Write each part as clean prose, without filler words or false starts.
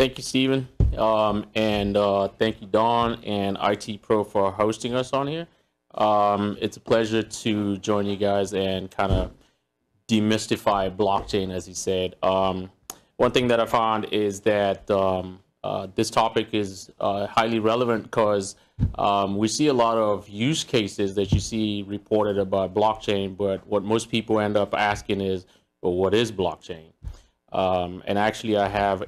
Thank you, Stephen, and thank you, Dawn and IT Pro for hosting us on here. It's a pleasure to join you guys and kind of demystify blockchain, as he said. One thing that I found is that this topic is highly relevant because we see a lot of use cases that you see reported about blockchain, but what most people end up asking is, well, what is blockchain? And actually, I have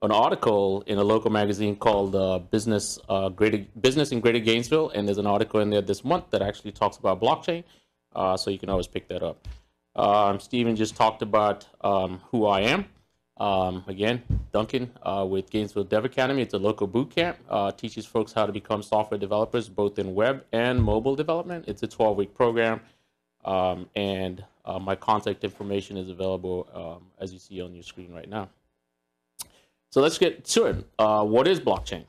an article in a local magazine called Business in Greater Gainesville, and there's an article in there this month that actually talks about blockchain, so you can always pick that up. Stephen just talked about who I am. Again, Duncan with Gainesville Dev Academy. It's a local boot camp. Teaches folks how to become software developers, both in web and mobile development. It's a 12-week program, and my contact information is available as you see on your screen right now. So let's get to it. What is blockchain?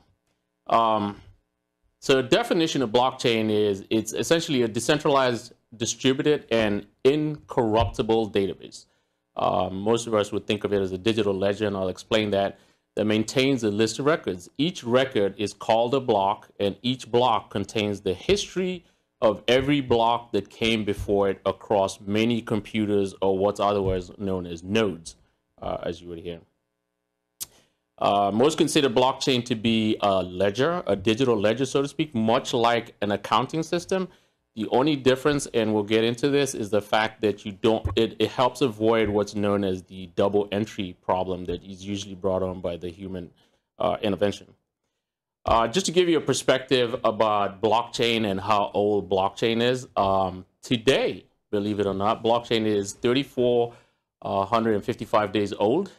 So the definition of blockchain is it's essentially a decentralized, distributed, and incorruptible database. Most of us would think of it as a digital ledger, and I'll explain that maintains a list of records. Each record is called a block, and each block contains the history of every block that came before it across many computers, or what's otherwise known as nodes, as you would hear. Most consider blockchain to be a ledger, a digital ledger, so to speak, much like an accounting system. The only difference, and we'll get into this, is the fact that it helps avoid what's known as the double entry problem that is usually brought on by the human intervention. Just to give you a perspective about blockchain and how old blockchain is, today, believe it or not, blockchain is 3,455 days old.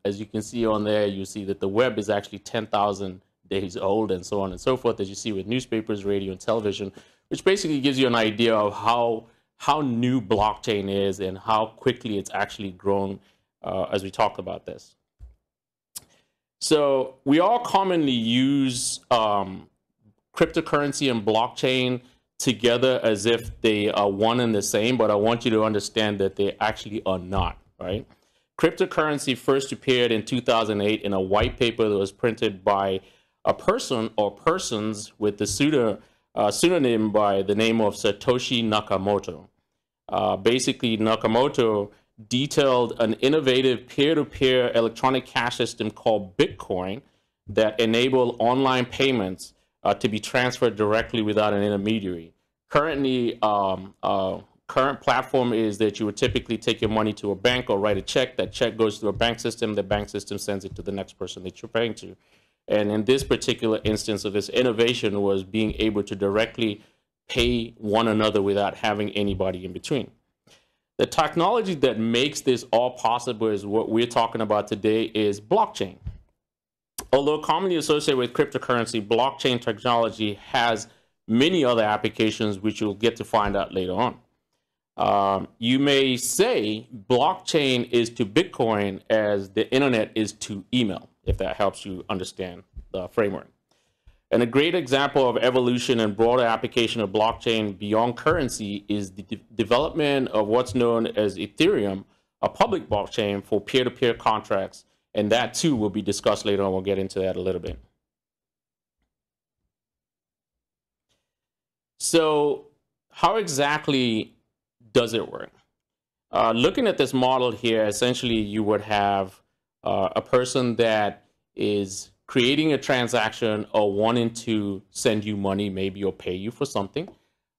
As you can see on there, you see that the web is actually 10,000 days old, and so on and so forth, as you see with newspapers, radio, and television, which basically gives you an idea of how new blockchain is and how quickly it's actually grown as we talk about this. So we all commonly use cryptocurrency and blockchain together as if they are one and the same, but I want you to understand that they actually are not, right? Cryptocurrency first appeared in 2008 in a white paper that was printed by a person or persons with the pseudonym by the name of Satoshi Nakamoto. Basically, Nakamoto detailed an innovative peer-to-peer electronic cash system called Bitcoin that enabled online payments to be transferred directly without an intermediary. Currently, current platform is that you would typically take your money to a bank or write a check. That check goes through a bank system. The bank system sends it to the next person that you're paying to. And in this particular instance of this innovation was being able to directly pay one another without having anybody in between. The technology that makes this all possible is what we're talking about today is blockchain. Although commonly associated with cryptocurrency, blockchain technology has many other applications, which you'll get to find out later on. You may say blockchain is to Bitcoin as the internet is to email, if that helps you understand the framework. And a great example of evolution and broader application of blockchain beyond currency is the development of what's known as Ethereum, a public blockchain for peer-to-peer contracts, and that too will be discussed later on. We'll get into that a little bit. So how exactly does it work? Looking at this model here, essentially you would have a person that is creating a transaction or wanting to send you money, maybe, or pay you for something.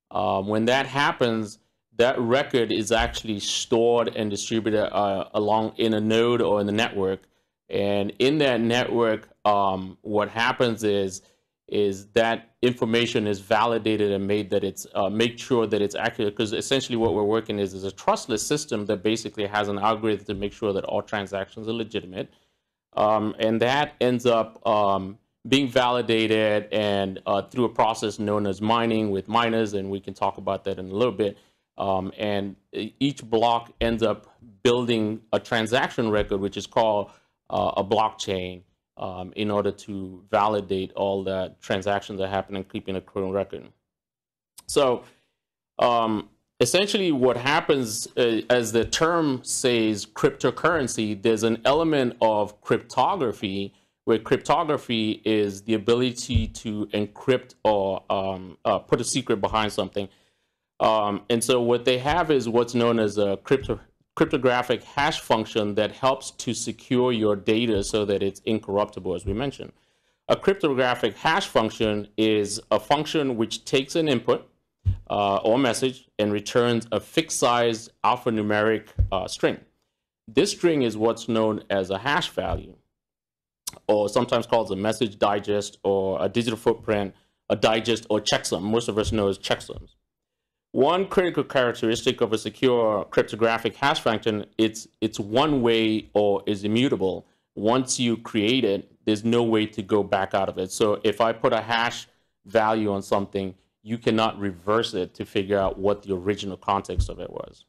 When that happens, that record is actually stored and distributed along in a node or in the network. And in that network, what happens is that information is validated and made that it's make sure that it's accurate, because essentially what we're working is a trustless system that basically has an algorithm to make sure that all transactions are legitimate. And that ends up being validated and through a process known as mining with miners, and we can talk about that in a little bit. And each block ends up building a transaction record, which is called a blockchain, in order to validate all the transactions that happen and keeping a current record. So essentially what happens, as the term says, cryptocurrency, there's an element of cryptography, where cryptography is the ability to encrypt or put a secret behind something. And so what they have is what's known as a cryptographic hash function that helps to secure your data so that it's incorruptible, as we mentioned. A cryptographic hash function is a function which takes an input or message and returns a fixed size alphanumeric string. This string is what's known as a hash value, or sometimes called a message digest or a digital footprint, a digest or checksum. Most of us know as checksums. One critical characteristic of a secure cryptographic hash function, it's one way or is immutable. Once you create it, there's no way to go back out of it. So if I put a hash value on something, you cannot reverse it to figure out what the original context of it was.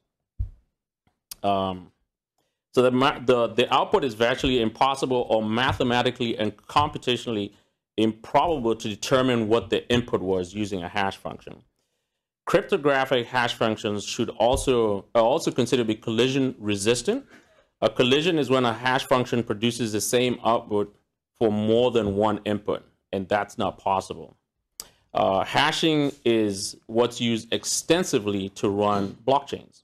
So the output is virtually impossible or mathematically and computationally improbable to determine what the input was using a hash function. Cryptographic hash functions are also considered to be collision resistant. A collision is when a hash function produces the same output for more than one input, and that's not possible. Hashing is what's used extensively to run blockchains.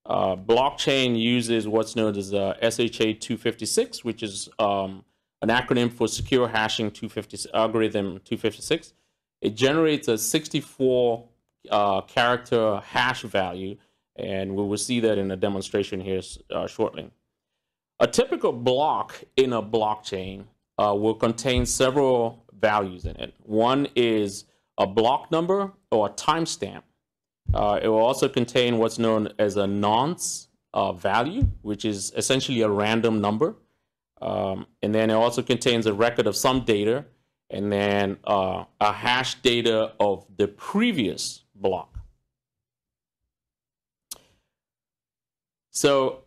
Blockchain uses what's known as SHA-256, which is an acronym for Secure Hashing Algorithm 256. It generates a 64 character hash value, and we will see that in a demonstration here shortly. A typical block in a blockchain will contain several values in it. One is a block number or a timestamp. It will also contain what's known as a nonce value, which is essentially a random number. And then it also contains a record of some data, and then a hash data of the previous block. So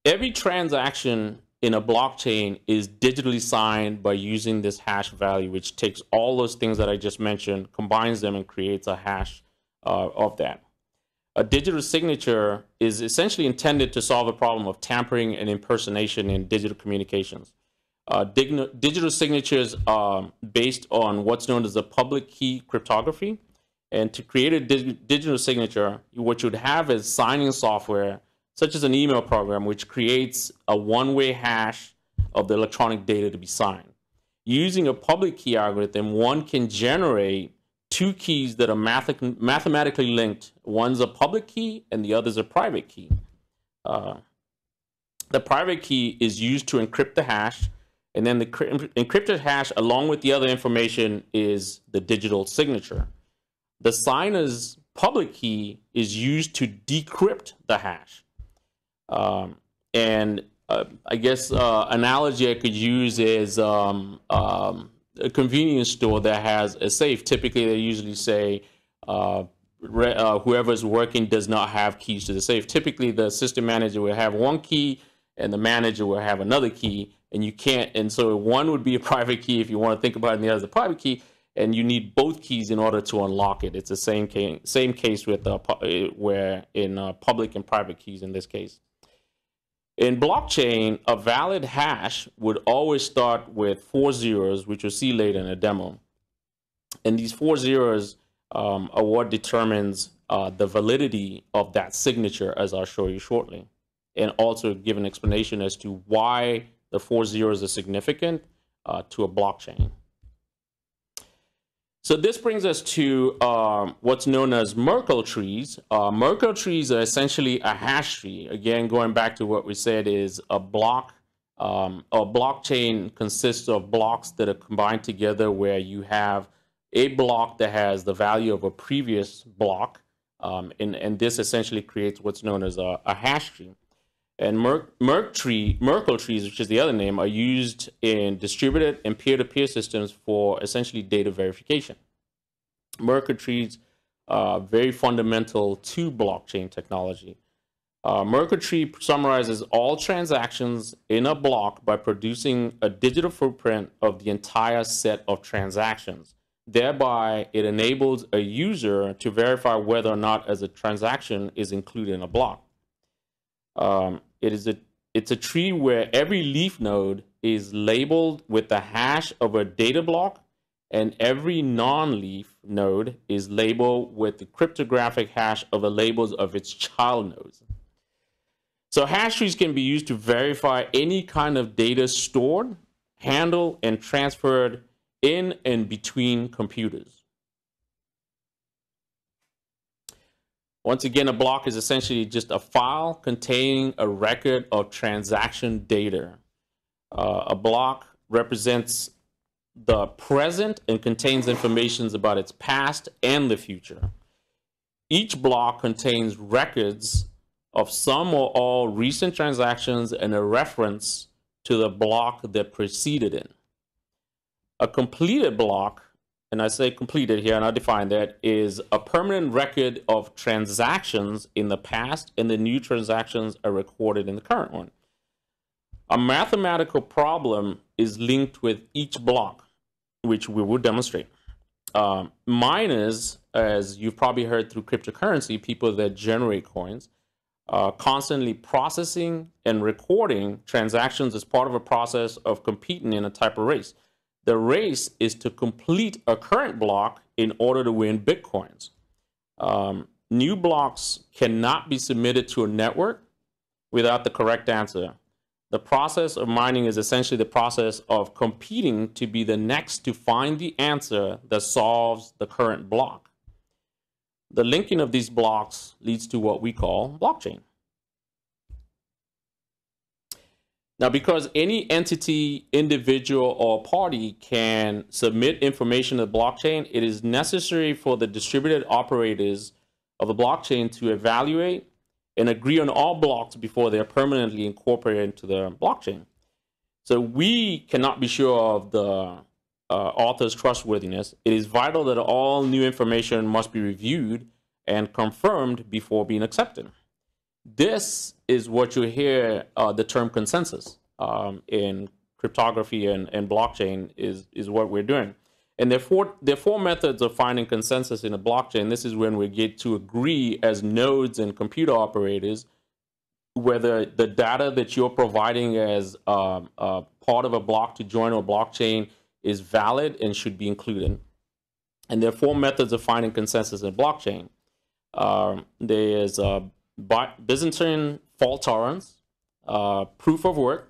every transaction in a blockchain is digitally signed by using this hash value, which takes all those things that I just mentioned, combines them, and creates a hash of that. A digital signature is essentially intended to solve the problem of tampering and impersonation in digital communications. Digital signatures are based on what's known as a public key cryptography. And to create a digital signature, what you'd have is signing software, such as an email program, which creates a one-way hash of the electronic data to be signed. Using a public key algorithm, one can generate two keys that are mathematically linked. One's a public key and the other's a private key. The private key is used to encrypt the hash, and then the encrypted hash, along with the other information, is the digital signature. The signer's public key is used to decrypt the hash. I guess analogy I could use is a convenience store that has a safe. Typically, they usually say whoever's working does not have keys to the safe. Typically, the system manager will have one key, and the manager will have another key, and you can't. And so one would be a private key if you want to think about it, and the other is a private key. And you need both keys in order to unlock it. It's the same case with where in public and private keys in this case. In blockchain, a valid hash would always start with 4 zeros, which we'll see later in a demo. And these 4 zeros are what determines the validity of that signature, as I'll show you shortly. And also give an explanation as to why the 4 zeros are significant to a blockchain. So this brings us to what's known as Merkle trees. Merkle trees are essentially a hash tree. Again, going back to what we said is a block. A blockchain consists of blocks that are combined together, where you have a block that has the value of a previous block. And this essentially creates what's known as a hash tree. And Merkle trees, which is the other name, are used in distributed and peer-to-peer systems for essentially data verification. Merkle trees are very fundamental to blockchain technology. Merkle tree summarizes all transactions in a block by producing a digital footprint of the entire set of transactions. Thereby, it enables a user to verify whether or not as a transaction is included in a block. It's a tree where every leaf node is labeled with the hash of a data block, and every non-leaf node is labeled with the cryptographic hash of the labels of its child nodes. So hash trees can be used to verify any kind of data stored, handled, and transferred in and between computers. Once again, a block is essentially just a file containing a record of transaction data. A block represents the present and contains information about its past and the future. Each block contains records of some or all recent transactions and a reference to the block that preceded it. A completed block, and I say completed here and I define that, is a permanent record of transactions in the past and the new transactions are recorded in the current one. A mathematical problem is linked with each block, which we will demonstrate. Miners, as you've probably heard through cryptocurrency, people that generate coins, constantly processing and recording transactions as part of a process of competing in a type of race. The race is to complete a current block in order to win Bitcoins. New blocks cannot be submitted to a network without the correct answer. The process of mining is essentially the process of competing to be the next to find the answer that solves the current block. The linking of these blocks leads to what we call blockchain. Now, because any entity, individual, or party can submit information to the blockchain, it is necessary for the distributed operators of the blockchain to evaluate and agree on all blocks before they are permanently incorporated into the blockchain. So we cannot be sure of the author's trustworthiness. It is vital that all new information must be reviewed and confirmed before being accepted. This is what you hear the term consensus in cryptography and blockchain is what we're doing. And there are four methods of finding consensus in a blockchain. This is when we get to agree as nodes and computer operators whether the data that you're providing as part of a block to join a blockchain is valid and should be included. And there are four methods of finding consensus in a blockchain. There's Byzantine fault tolerance, proof of work,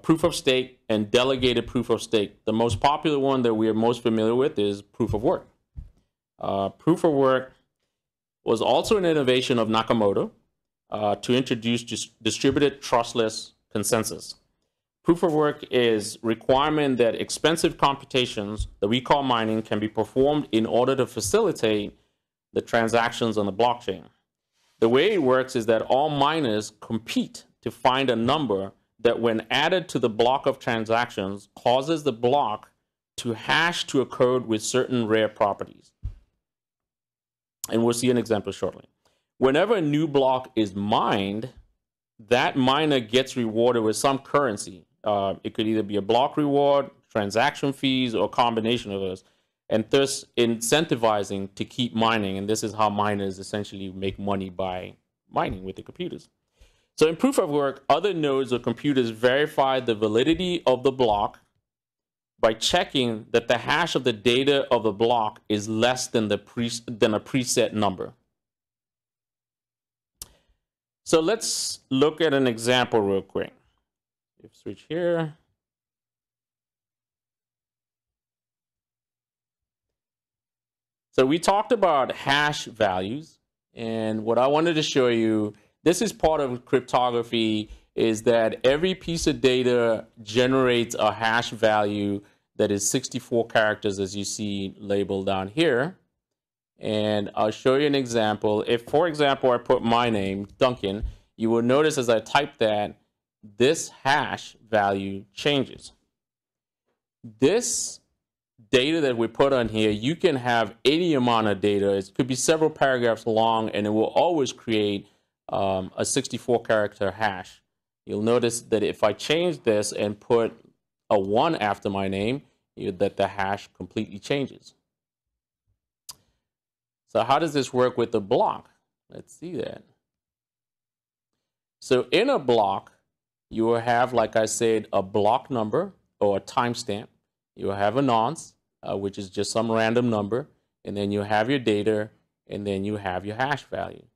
proof of stake, and delegated proof of stake. The most popular one that we are most familiar with is proof of work. Proof of work was also an innovation of Nakamoto to introduce distributed trustless consensus. Proof of work is requirement that expensive computations that we call mining can be performed in order to facilitate the transactions on the blockchain. The way it works is that all miners compete to find a number that when added to the block of transactions causes the block to hash to a code with certain rare properties. And we'll see an example shortly. Whenever a new block is mined, that miner gets rewarded with some currency. It could either be a block reward, transaction fees, or a combination of those, and thus incentivizing to keep mining. And this is how miners essentially make money by mining with the computers. So in proof of work, other nodes or computers verify the validity of the block by checking that the hash of the data of the block is less than a preset number. So let's look at an example real quick. Switch here. So we talked about hash values, and what I wanted to show you, this is part of cryptography, is that every piece of data generates a hash value that is 64 characters, as you see labeled down here. And I'll show you an example. If, for example, I put my name, Duncan, you will notice as I type that, this hash value changes. This data that we put on here, you can have any amount of data. It could be several paragraphs long, and it will always create a 64-character hash. You'll notice that if I change this and put a 1 after my name, that the hash completely changes. So how does this work with the block? Let's see that. So in a block, you will have, like I said, a block number or a timestamp. You will have a nonce, which is just some random number, and then you have your data, and then you have your hash value.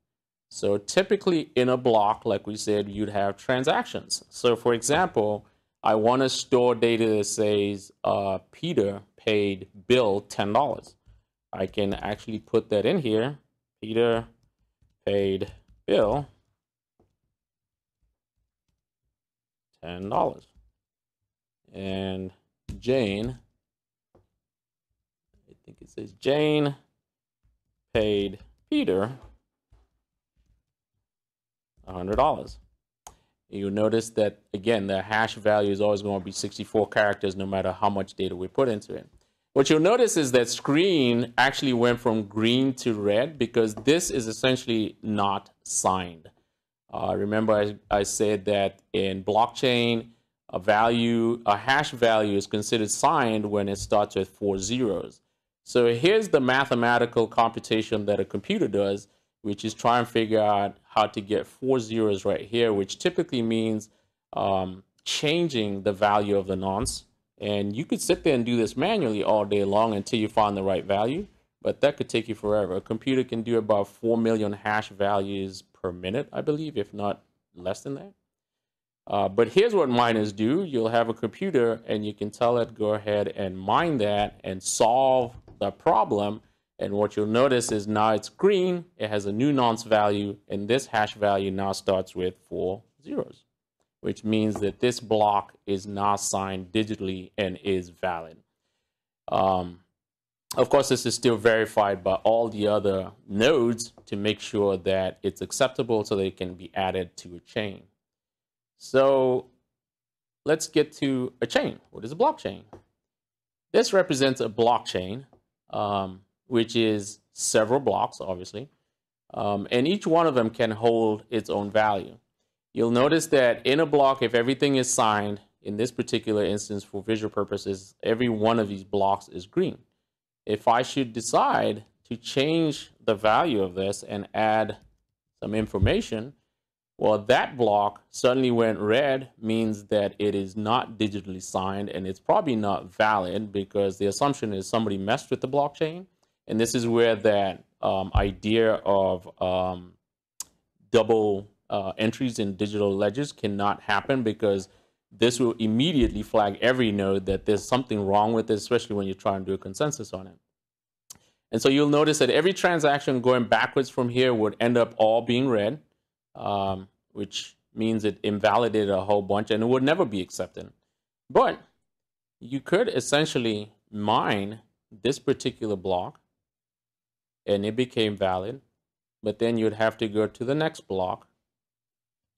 So typically in a block, like we said, you'd have transactions. So for example, I want to store data that says Peter paid Bill $10. I can actually put that in here. Peter paid Bill $10. And Jane, I think it says Jane paid Peter $100. You'll notice that, again, the hash value is always going to be 64 characters no matter how much data we put into it. What you'll notice is that screen actually went from green to red because this is essentially not signed. Remember I said that in blockchain, a hash value is considered signed when it starts with 4 zeros. So here's the mathematical computation that a computer does, which is try and figure out how to get 4 zeros right here, which typically means changing the value of the nonce. And you could sit there and do this manually all day long until you find the right value, but that could take you forever. A computer can do about 4 million hash values per minute, I believe, if not less than that. But here's what miners do. You'll have a computer and you can tell it, go ahead and mine that and solve the problem. And what you'll notice is now it's green, it has a new nonce value, and this hash value now starts with 4 zeros, which means that this block is now signed digitally and is valid. Of course, this is still verified by all the other nodes to make sure that it's acceptable so that it can be added to a chain. So let's get to a chain. What is a blockchain? This represents a blockchain, which is several blocks, obviously, and each one of them can hold its own value. You'll notice that in a block, if everything is signed, in this particular instance for visual purposes, every one of these blocks is green. If I should decide to change the value of this and add some information, well, that block suddenly went red, means that it is not digitally signed and it's probably not valid because the assumption is somebody messed with the blockchain. And this is where that idea of double entries in digital ledgers cannot happen, because this will immediately flag every node that there's something wrong with it, especially when you try and do a consensus on it. And so you'll notice that every transaction going backwards from here would end up all being red, which means it invalidated a whole bunch and it would never be accepted. But you could essentially mine this particular block and it became valid, but then you'd have to go to the next block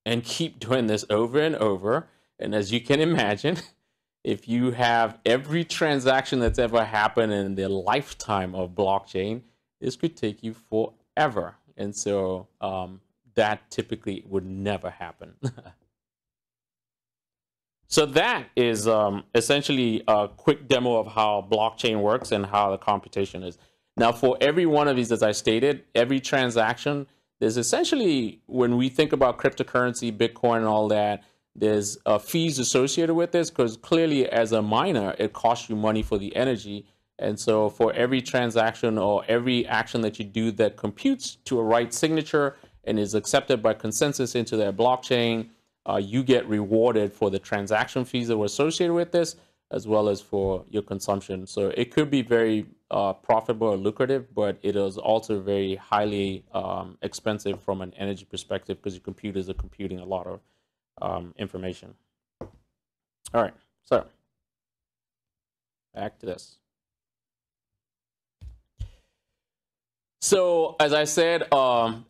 and keep doing this over and over. And as you can imagine, if you have every transaction that's ever happened in the lifetime of blockchain, this could take you forever. And so that typically would never happen. So that is essentially a quick demo of how blockchain works and how the computation is. Now, for every one of these, as I stated, every transaction, there's essentially, when we think about cryptocurrency, Bitcoin and all that, there's fees associated with this, because clearly as a miner, it costs you money for the energy. And so for every transaction or every action that you do that computes to a right signature and is accepted by consensus into their blockchain, you get rewarded for the transaction fees that were associated with this, as well as for your consumption. So it could be very profitable or lucrative, but it is also very highly expensive from an energy perspective, because your computers are computing a lot of information. All right, so back to this. So as I said,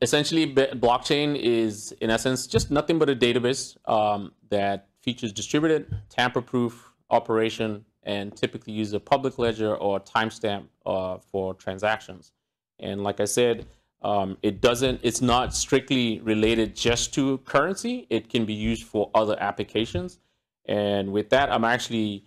essentially blockchain is in essence just nothing but a database that features distributed, tamper-proof operation, and typically use a public ledger or timestamp for transactions. And like I said, it's not strictly related just to currency. It can be used for other applications. And with that, I'm actually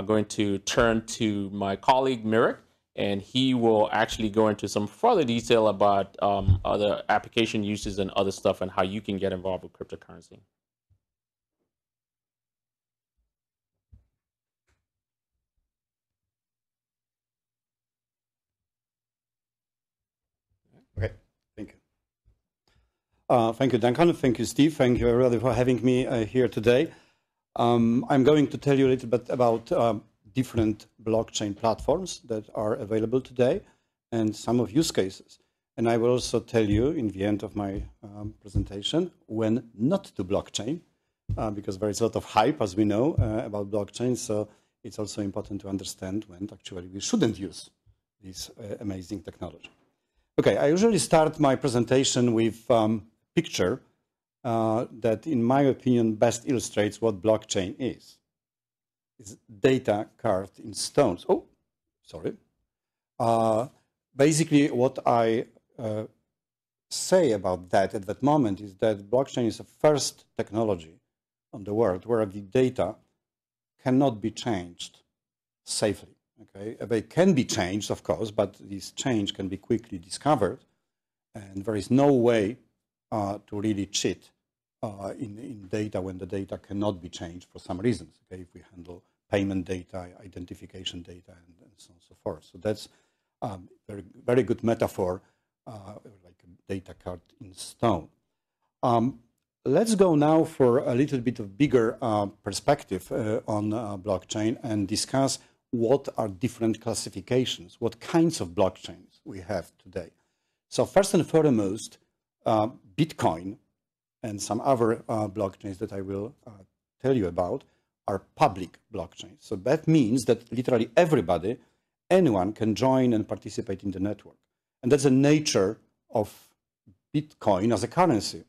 going to turn to my colleague Mirek, and he will actually go into some further detail about other application uses and other stuff and how you can get involved with cryptocurrency. Okay, thank you. Thank you, Duncan. Thank you, Steve. Thank you, everybody, for having me here today. I'm going to tell you a little bit about different blockchain platforms that are available today and some of use cases. And I will also tell you in the end of my presentation when not to blockchain, because there is a lot of hype, as we know, about blockchain. So it's also important to understand when actually we shouldn't use this amazing technology. Okay, I usually start my presentation with a picture that, in my opinion, best illustrates what blockchain is. It's data carved in stones. Oh, sorry. Basically, what I say about that at that moment is that blockchain is the first technology on the world where the data cannot be changed safely. Okay, they can be changed, of course, but this change can be quickly discovered, and there is no way to really cheat in data when the data cannot be changed for some reasons. Okay, if we handle payment data, identification data, and so on and so forth. So that's very, very good metaphor, like a data card in stone. Let's go now for a little bit of bigger perspective on blockchain and discuss what are different classifications, what kinds of blockchains we have today. So first and foremost, Bitcoin and some other blockchains that I will tell you about are public blockchains. So that means that literally everybody, anyone can join and participate in the network. And that's the nature of Bitcoin as a currency.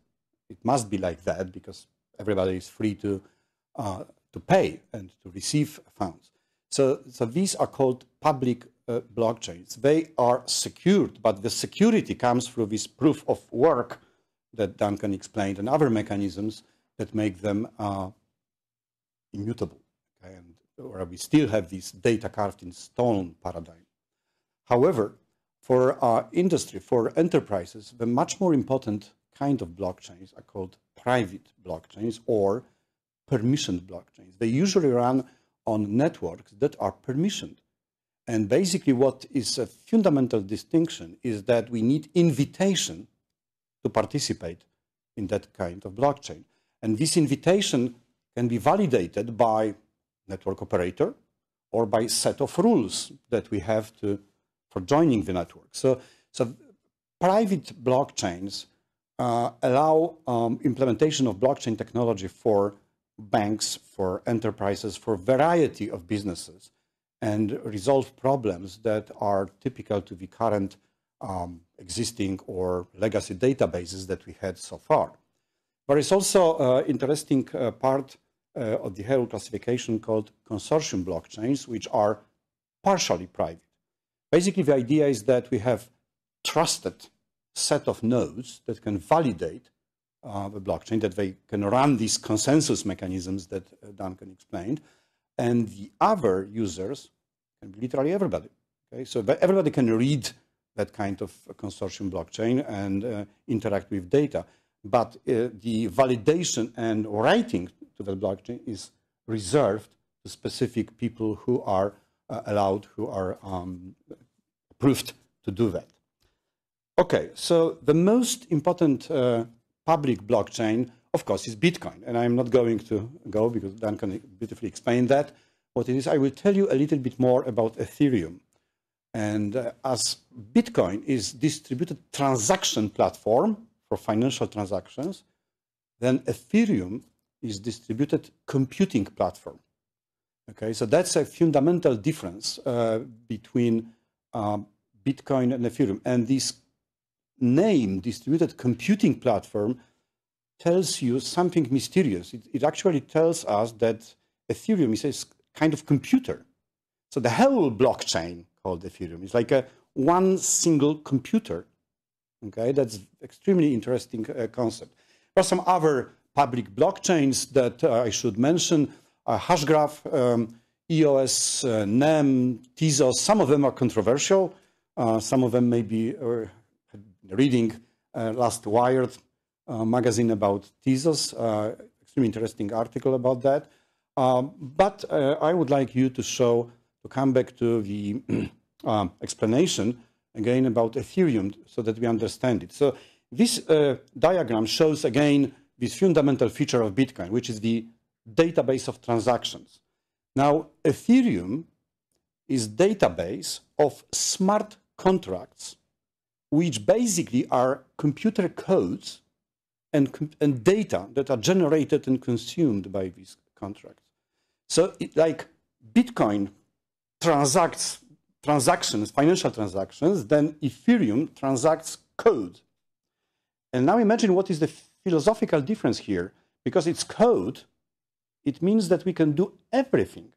It must be like that because everybody is free to pay and to receive funds. So these are called public blockchains. They are secured, but the security comes through this proof of work that Duncan explained and other mechanisms that make them immutable. Okay? And where we still have this data carved in stone paradigm. However, for industry, for enterprises, the much more important kind of blockchains are called private blockchains or permissioned blockchains. They usually run on networks that are permissioned. And basically what is a fundamental distinction is that we need invitation to participate in that kind of blockchain. And this invitation can be validated by network operator or by set of rules that we have for joining the network. So private blockchains allow implementation of blockchain technology for banks, for enterprises, for a variety of businesses, and resolve problems that are typical to the current existing or legacy databases that we had so far. There is also an interesting part of the whole classification called consortium blockchains, which are partially private. Basically, the idea is that we have trusted set of nodes that can validate the blockchain, that they can run these consensus mechanisms that Duncan explained, and the other users can be literally everybody. Okay? So everybody can read that kind of consortium blockchain and interact with data, but the validation and writing to the blockchain is reserved to specific people who are allowed, who are approved to do that. Okay, so the most important public blockchain, of course, is Bitcoin. And I'm not going to go because Duncan beautifully explained that. What it is, I will tell you a little bit more about Ethereum. And as Bitcoin is distributed transaction platform for financial transactions, then Ethereum is distributed computing platform. Okay, so that's a fundamental difference between Bitcoin and Ethereum. And this name, distributed computing platform, tells you something mysterious. It actually tells us that Ethereum is a kind of computer. So the whole blockchain called Ethereum is like one single computer. Okay, that's extremely interesting concept. There are some other public blockchains that I should mention. Hashgraph EOS, NEM, Tezos. Some of them are controversial. Some of them may be reading last Wired magazine about Tezos. Extremely interesting article about that. But I would like you to come back to the explanation again about Ethereum so that we understand it. So this diagram shows again this fundamental feature of Bitcoin, which is the database of transactions. Now, Ethereum is database of smart contracts, which basically are computer codes and data that are generated and consumed by these contracts. So like Bitcoin transactions, financial transactions, then Ethereum transacts code. And now imagine what is the philosophical difference here. Because it's code, it means that we can do everything.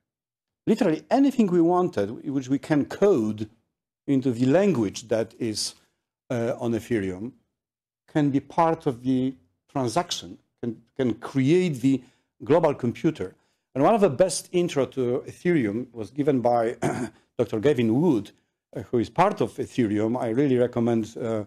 Literally anything we wanted, which we can code into the language that is on Ethereum, can be part of the transaction, can create the global computer. And one of the best intro to Ethereum was given by Dr. Gavin Wood, who is part of Ethereum. I really recommend to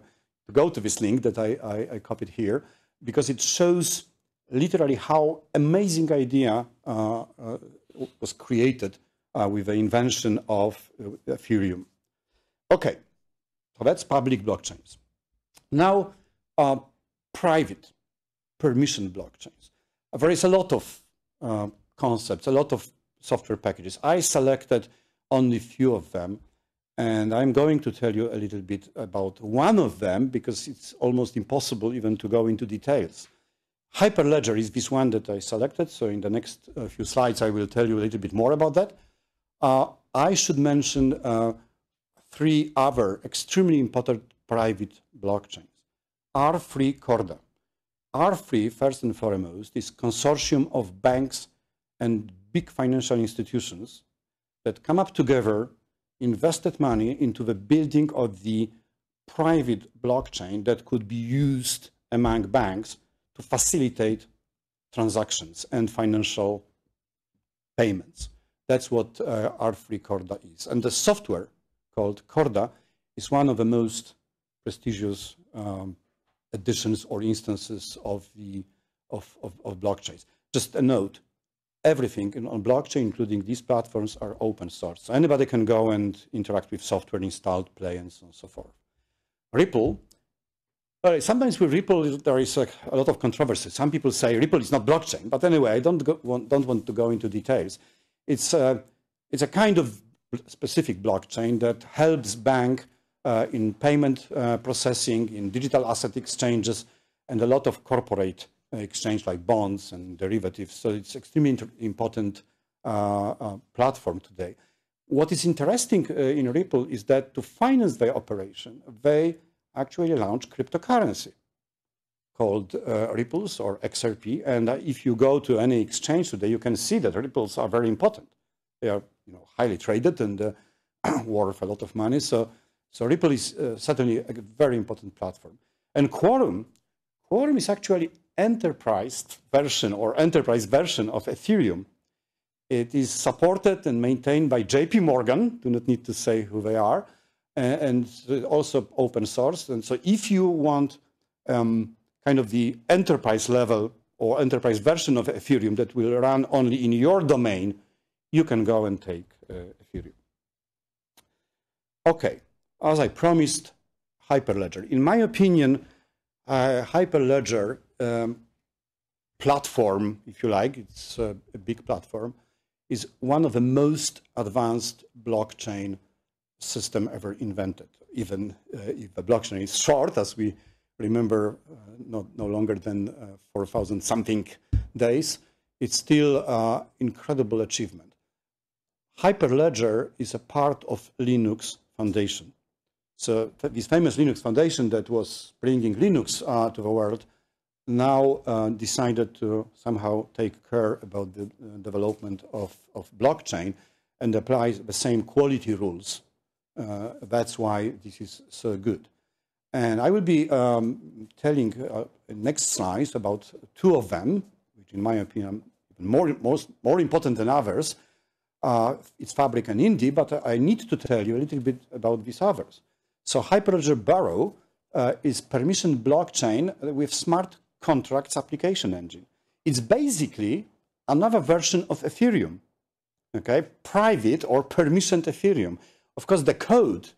go to this link that I copied here, because it shows literally how amazing idea was created with the invention of Ethereum. Okay, so that's public blockchains. Now, private permission blockchains. There is a lot of concepts, a lot of software packages. I selected only a few of them, and I'm going to tell you a little bit about one of them because it's almost impossible even to go into details. Hyperledger is this one that I selected, so in the next few slides I will tell you a little bit more about that. I should mention 3 other extremely important private blockchains. R3 Corda. R3, first and foremost, is a consortium of banks and big financial institutions that come up together, invested money into the building of the private blockchain that could be used among banks to facilitate transactions and financial payments. That's what R3 Corda is. And the software called Corda is one of the most prestigious editions or instances of blockchains. Just a note, everything on blockchain, including these platforms, are open source. So anybody can go and interact with software installed, play, and so on and so forth. Ripple. Sometimes with Ripple, there is a lot of controversy. Some people say Ripple is not blockchain, but anyway, I don't want to go into details. It's a kind of specific blockchain that helps bank in payment processing, in digital asset exchanges, and a lot of corporate exchange like bonds and derivatives. So it's extremely important platform today. What is interesting in Ripple is that to finance their operation, they actually launched cryptocurrency called Ripples or XRP. And if you go to any exchange today, you can see that Ripples are very important. They are highly traded and worth a lot of money. So Ripple is certainly a very important platform. And Quorum is actually enterprise version of Ethereum. It is supported and maintained by JP Morgan, do not need to say who they are, and also open source. And so if you want kind of the enterprise level or enterprise version of Ethereum that will run only in your domain, you can go and take Ethereum. Okay, as I promised, Hyperledger. In my opinion, Hyperledger platform, if you like, it's a big platform, is one of the most advanced blockchain system ever invented. Even if the blockchain is short, as we remember, no longer than 4,000 something days, it's still an incredible achievement. Hyperledger is a part of Linux Foundation. So this famous Linux Foundation that was bringing Linux to the world now decided to somehow take care about the development of blockchain and apply the same quality rules. That's why this is so good. And I will be telling next slides about 2 of them, which in my opinion are more important than others. It's Fabric and Indy, but I need to tell you a little bit about these others. So Hyperledger Barrow is permission blockchain with smart contracts application engine. It's basically another version of Ethereum, okay? Private or permissioned Ethereum. Of course, the code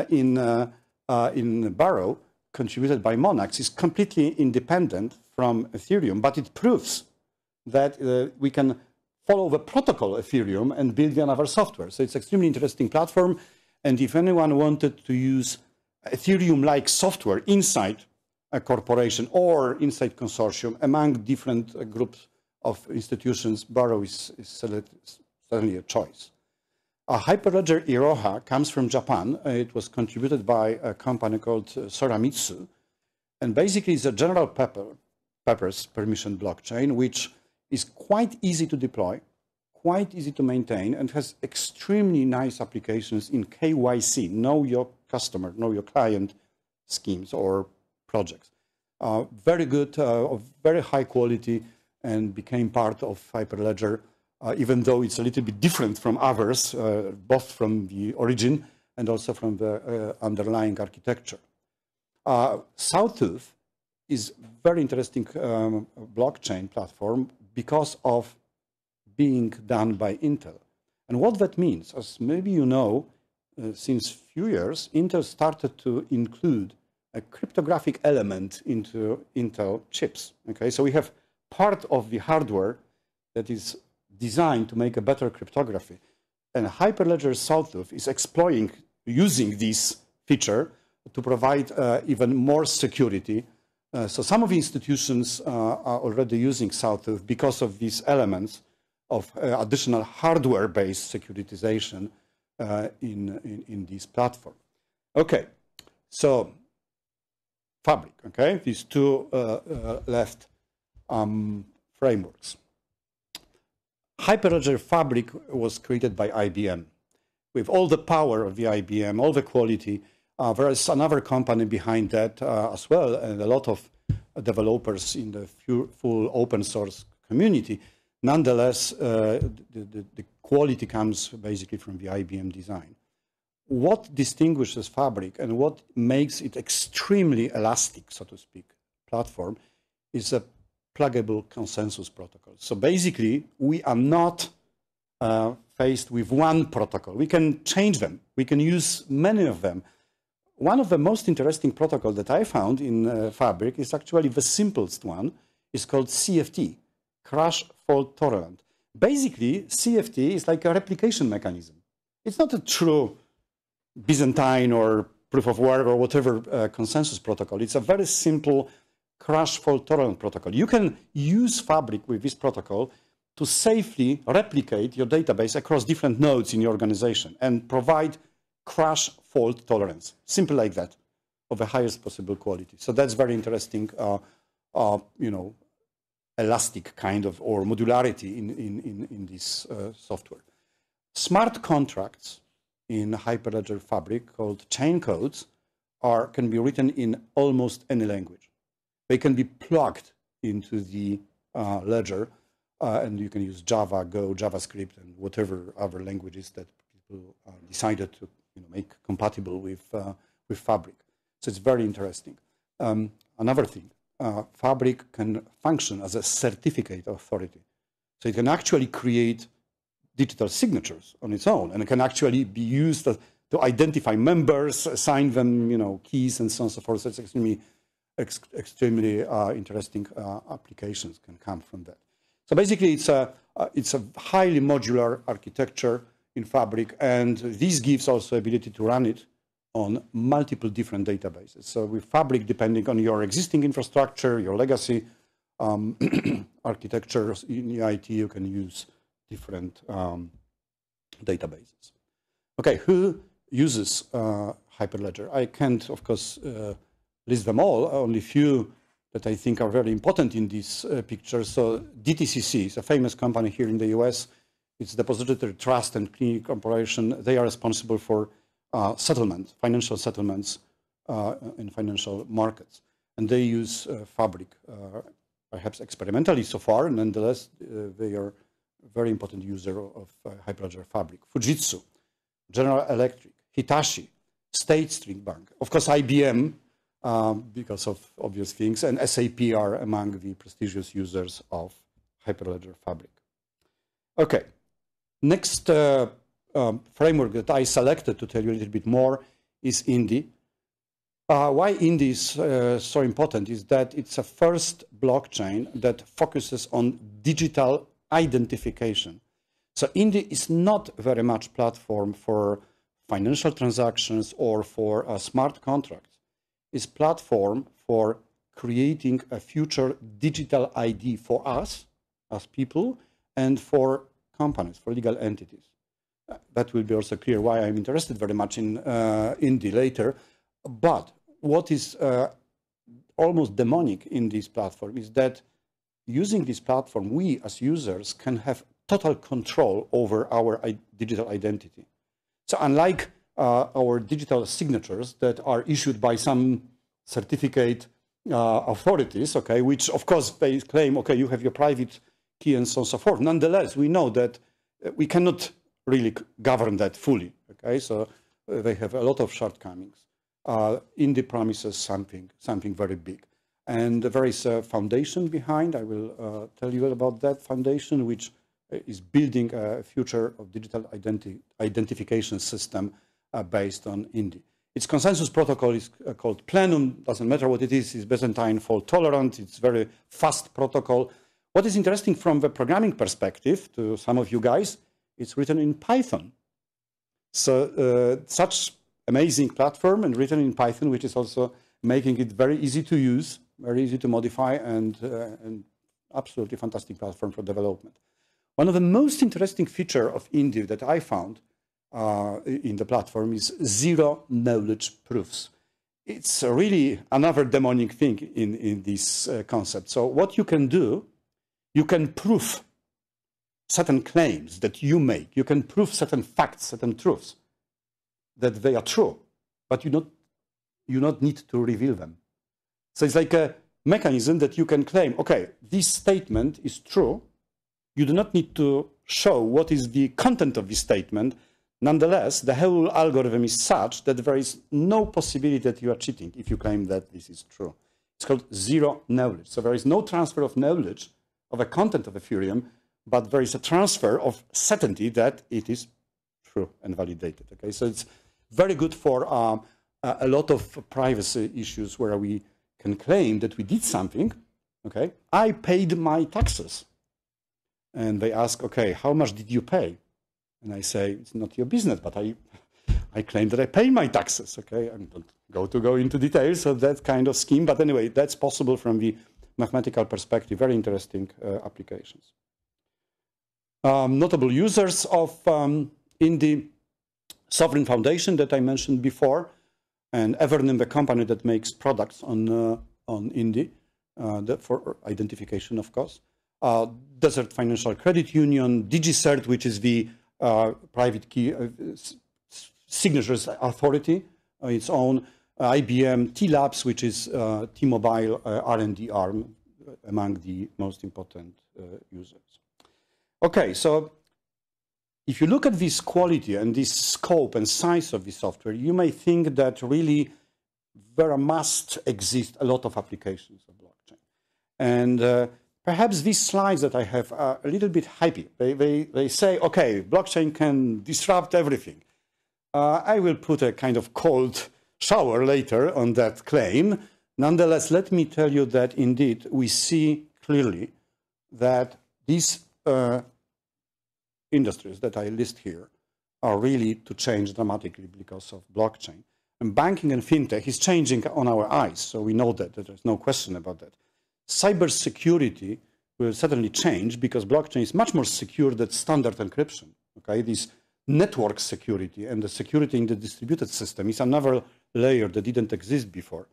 in Barrow, contributed by Monax, is completely independent from Ethereum, but it proves that we can follow the protocol Ethereum and build another software. So it's an extremely interesting platform. And if anyone wanted to use Ethereum-like software inside a corporation or inside consortium among different groups of institutions, Barrow is certainly a choice. Hyperledger Iroha comes from Japan. It was contributed by a company called Soramitsu. And basically it's a general purpose permission blockchain, which is quite easy to deploy, quite easy to maintain, and has extremely nice applications in KYC, know your customer, know your client schemes or projects. Very good, of very high quality, and became part of Hyperledger, even though it's a little bit different from others, both from the origin and also from the underlying architecture. Sawtooth is very interesting blockchain platform because of being done by Intel. And what that means, as maybe you know, since few years, Intel started to include a cryptographic element into Intel chips. Okay, so we have part of the hardware that is designed to make a better cryptography. And Hyperledger Sawtooth is exploiting, using this feature to provide even more security. So some of the institutions are already using Sawtooth because of these elements of additional hardware-based securitization in this platform. Okay, so Fabric, okay, these two left frameworks. Hyperledger Fabric was created by IBM with all the power of the IBM, all the quality. There is another company behind that as well, and a lot of developers in the full open source community. Nonetheless, the quality comes basically from the IBM design. What distinguishes Fabric and what makes it extremely elastic, so to speak, platform is a pluggable consensus protocol. So basically, we are not faced with one protocol. We can change them. We can use many of them. One of the most interesting protocols that I found in Fabric is actually the simplest one. It's called CFT, Crash Fault Tolerant. Basically, CFT is like a replication mechanism. It's not a true Byzantine or proof of work or whatever consensus protocol. It's a very simple crash fault tolerant protocol. You can use Fabric with this protocol to safely replicate your database across different nodes in your organization and provide crash fault tolerance. Simple like that, of the highest possible quality. So that's very interesting, you know, elastic kind of, or modularity in this software. Smart contracts in Hyperledger Fabric called chain codes can be written in almost any language. They can be plugged into the ledger, and you can use Java, Go, JavaScript, and whatever other languages that people decided to make compatible with Fabric. So it's very interesting. Another thing, Fabric can function as a certificate authority. So it can actually create digital signatures on its own, and it can actually be used to identify members, assign them, keys, and so on and so forth. So it's extremely interesting applications can come from that. So basically, it's a highly modular architecture in Fabric, and this gives also ability to run it on multiple different databases. So with Fabric, depending on your existing infrastructure, your legacy architectures in IT, you can use different databases. Okay, who uses Hyperledger? I can't, of course, list them all, only a few that I think are very important in this picture. So DTCC is a famous company here in the US. It's Depository Trust and Clearing Corporation. They are responsible for settlement, financial settlements in financial markets. And they use Fabric, perhaps experimentally so far, and nonetheless, they are very important user of Hyperledger Fabric. Fujitsu, General Electric, Hitachi, State Street Bank, of course IBM, because of obvious things, and SAP are among the prestigious users of Hyperledger Fabric. Okay, next framework that I selected to tell you a little bit more is Indy. Why Indy is so important is that it's a first blockchain that focuses on digital identification. So Indy is not very much platform for financial transactions or for smart contracts. It's platform for creating a future digital ID for us as people and for companies, for legal entities. That will be also clear why I'm interested very much in Indy later. But what is almost demonic in this platform is that using this platform, we as users can have total control over our digital identity. So unlike our digital signatures that are issued by some certificate authorities, okay, which of course they claim, okay, you have your private key and so on and so forth. Nonetheless, we know that we cannot really govern that fully, okay? So they have a lot of shortcomings. Indy promises something very big. And there is a foundation behind. I will tell you about that foundation, which is building a future of digital identification system based on Indy. Its consensus protocol is called Plenum. Doesn't matter what it is. It's Byzantine fault tolerant. It's very fast protocol. What is interesting from the programming perspective to some of you guys, it's written in Python. So such amazing platform and written in Python, which is also making it very easy to use, very easy to modify, and absolutely fantastic platform for development. One of the most interesting features of Indy that I found in the platform is zero knowledge proofs. It's really another demonic thing in this concept. So what you can do, you can prove certain claims that you make. You can prove certain facts, certain truths, that they are true, but you not need to reveal them. So it's like a mechanism that you can claim, okay, this statement is true. You do not need to show what is the content of this statement. Nonetheless, the whole algorithm is such that there is no possibility that you are cheating if you claim that this is true. It's called zero knowledge. So there is no transfer of knowledge of the content of Ethereum, but there is a transfer of certainty that it is true and validated. Okay, so it's very good for a lot of privacy issues where we can claim that we did something. Okay, I paid my taxes. And they ask, okay, how much did you pay? And I say, it's not your business, but I claim that I pay my taxes. Okay, I don't go into details of that kind of scheme. But anyway, that's possible from the mathematical perspective. Very interesting applications. Notable users of Indy, Sovereign Foundation that I mentioned before, and Evernym, the company that makes products on Indy for identification, of course. Desert Financial Credit Union, DigiCert, which is the private key signatures authority, its own, IBM, T-Labs, which is T-Mobile R&D arm, among the most important users. Okay, so if you look at this quality and this scope and size of the software, you may think that really there must exist a lot of applications of blockchain. And perhaps these slides that I have are a little bit hypey. They say, okay, blockchain can disrupt everything. I will put a kind of cold shower later on that claim. Nonetheless, let me tell you that indeed we see clearly that these industries that I list here are really to change dramatically because of blockchain. And banking and fintech is changing on our eyes, so we know that there's no question about that. Cybersecurity will certainly change because blockchain is much more secure than standard encryption. Okay, this network security and the security in the distributed system is another layer that didn't exist before.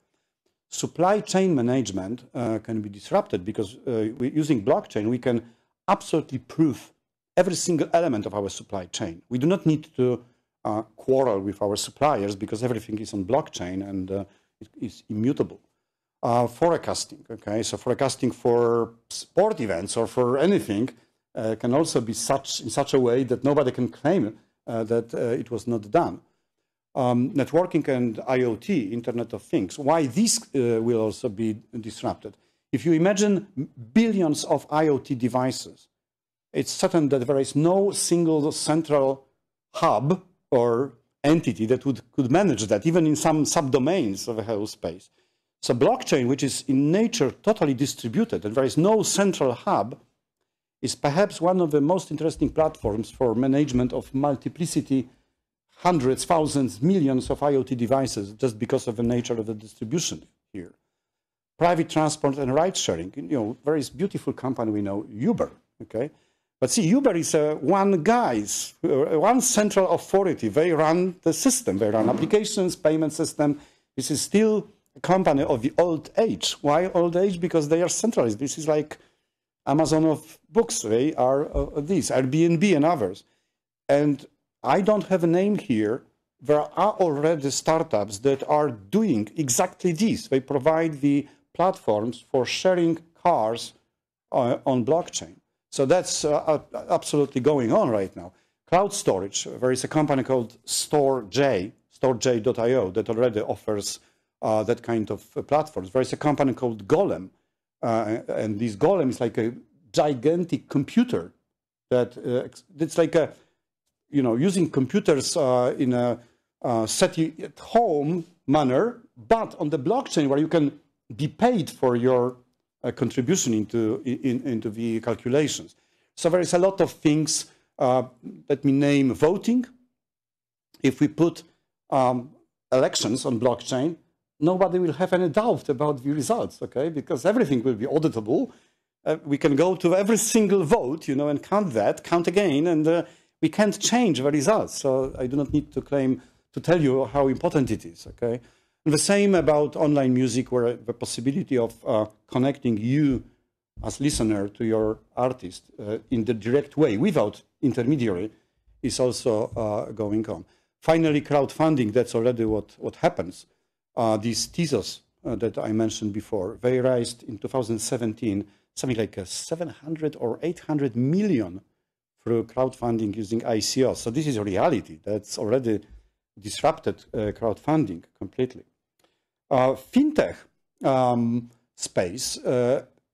Supply chain management can be disrupted because using blockchain, we can absolutely prove every single element of our supply chain. We do not need to quarrel with our suppliers because everything is on blockchain and it is immutable. Forecasting, okay, so forecasting for sport events or for anything, can also be in such a way that nobody can claim that it was not done. Networking and IoT, Internet of Things, why this will also be disrupted. If you imagine billions of IoT devices, it's certain that there is no single central hub or entity that could manage that, even in some subdomains of a whole space. So blockchain, which is in nature totally distributed, and there is no central hub, is perhaps one of the most interesting platforms for management of multiplicity, hundreds, thousands, millions of IoT devices, just because of the nature of the distribution here. Private transport and ride sharing, very beautiful company we know, Uber, okay? But see, Uber is one central authority. They run the system. They run applications, payment system. This is still a company of the old age. Why old age? Because they are centralized. This is like Amazon of books. They are these, Airbnb and others. And I don't have a name here. There are already startups that are doing exactly this. They provide the platforms for sharing cars on blockchain. So that's absolutely going on right now. Cloud storage, there is a company called storej.io that already offers that kind of platforms. There is a company called Golem, and this Golem is like a gigantic computer that it's like a, using computers in a set-at-home manner, but on the blockchain where you can be paid for your contribution into the calculations. So there is a lot of things. Let me name voting. If we put elections on blockchain, nobody will have any doubt about the results, okay? Because everything will be auditable. We can go to every single vote, and count again, and we can't change the results. So I do not need to tell you how important it is, okay? And the same about online music, where the possibility of connecting you as listener to your artist in the direct way without intermediary is also going on. Finally, crowdfunding, that's already what happens. These Tezos that I mentioned before, they raised in 2017 something like 700 or 800 million through crowdfunding using ICO. So this is a reality that's already disrupted crowdfunding completely. Fintech space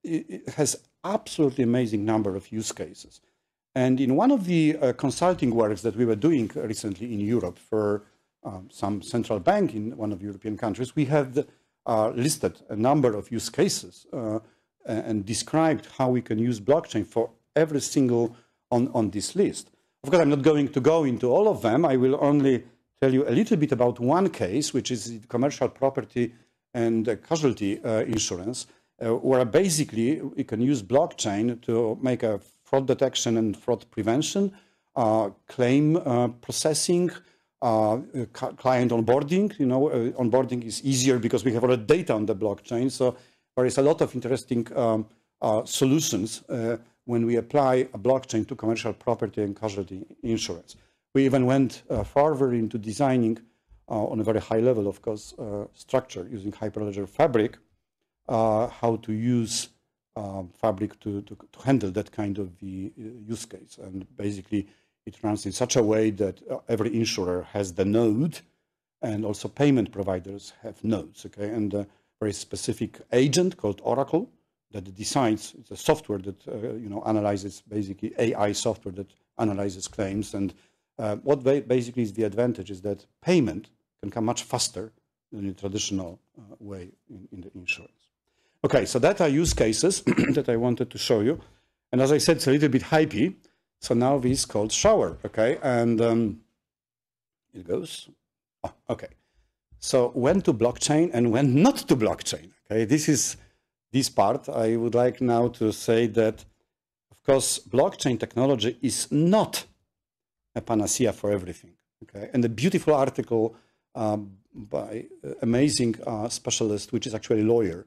it has absolutely amazing number of use cases. And in one of the consulting works that we were doing recently in Europe for some central bank in one of the European countries, we have listed a number of use cases and described how we can use blockchain for every single on this list. Of course, I'm not going to go into all of them. I will only tell you a little bit about one case, which is commercial property and casualty insurance, where basically we can use blockchain to make a fraud detection and fraud prevention, claim processing, client onboarding. Onboarding is easier because we have all the data on the blockchain. So there is a lot of interesting solutions when we apply a blockchain to commercial property and casualty insurance. We even went further into designing on a very high level, of course, structure using Hyperledger Fabric, how to use Fabric to handle that kind of the use case. And basically, it runs in such a way that every insurer has the node, and also payment providers have nodes. Okay, and a very specific agent called Oracle that decides. It's a software that analyzes, basically AI software that analyzes claims. And what basically is the advantage is that payment can come much faster than the traditional way in the insurance. Okay, so that are use cases that I wanted to show you. And as I said, it's a little bit hypey. So now this is called shower, okay? And it goes, okay. So when to blockchain and when not to blockchain, okay? This part, I would like now to say that, of course, blockchain technology is not a panacea for everything, okay? And a beautiful article by amazing specialist, which is actually a lawyer,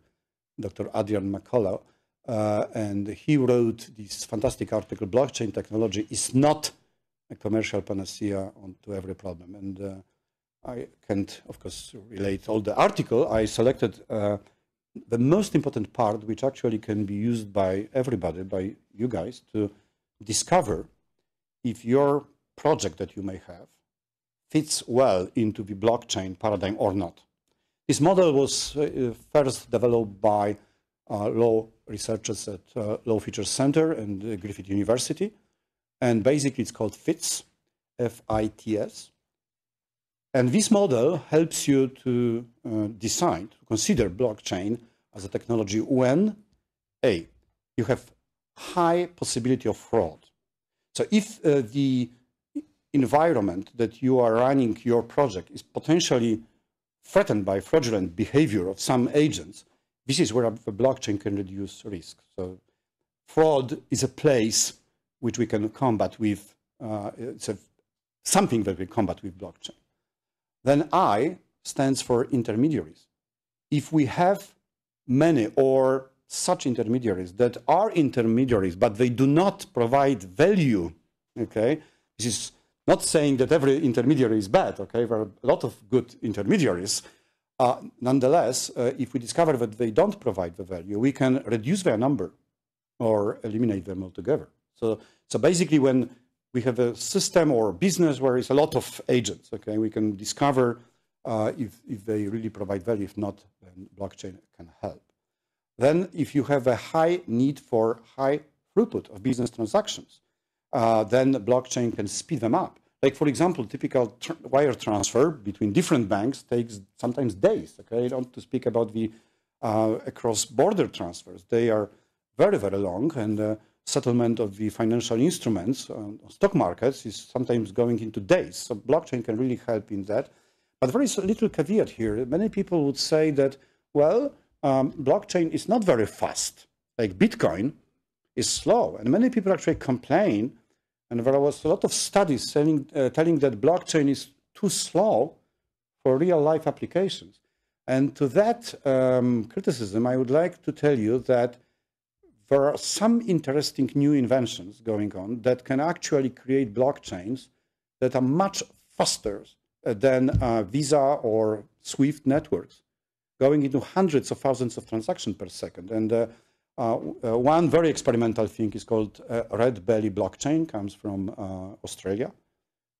Dr. Adrian McCullough, and he wrote this fantastic article, Blockchain Technology is not a commercial panacea to every problem. And I can't, of course, relate all the article. I selected the most important part, which actually can be used by everybody, by you guys, to discover if your project that you may have fits well into the blockchain paradigm or not. This model was first developed by law researchers at Law Features Center and Griffith University. And basically it's called FITS, F-I-T-S. And this model helps you to decide, to consider blockchain as a technology when, A, you have high possibility of fraud. So if the environment that you are running your project is potentially threatened by fraudulent behavior of some agents, this is where the blockchain can reduce risk. So fraud is a place which we can combat with, it's something that we combat with blockchain. Then I stands for intermediaries. If we have many or such intermediaries that are intermediaries, but they do not provide value, okay? This is not saying that every intermediary is bad, okay? There are a lot of good intermediaries. Nonetheless, if we discover that they don't provide the value, we can reduce their number or eliminate them altogether. So basically when we have a system or business where there's a lot of agents, okay, we can discover if they really provide value. If not, then blockchain can help. Then if you have a high need for high throughput of business transactions, then blockchain can speed them up. Like, for example, typical wire transfer between different banks takes sometimes days, okay? Not to speak about the cross-border transfers. They are very, very long, and settlement of the financial instruments on stock markets is sometimes going into days. So blockchain can really help in that. But there is a little caveat here. Many people would say that, well, blockchain is not very fast. Like Bitcoin is slow. And many people actually complain. And there was a lot of studies telling that blockchain is too slow for real-life applications. And to that criticism, I would like to tell you that there are some interesting new inventions going on that can actually create blockchains that are much faster than Visa or SWIFT networks, going into hundreds of thousands of transactions per second. And one very experimental thing is called Red Belly blockchain, comes from Australia.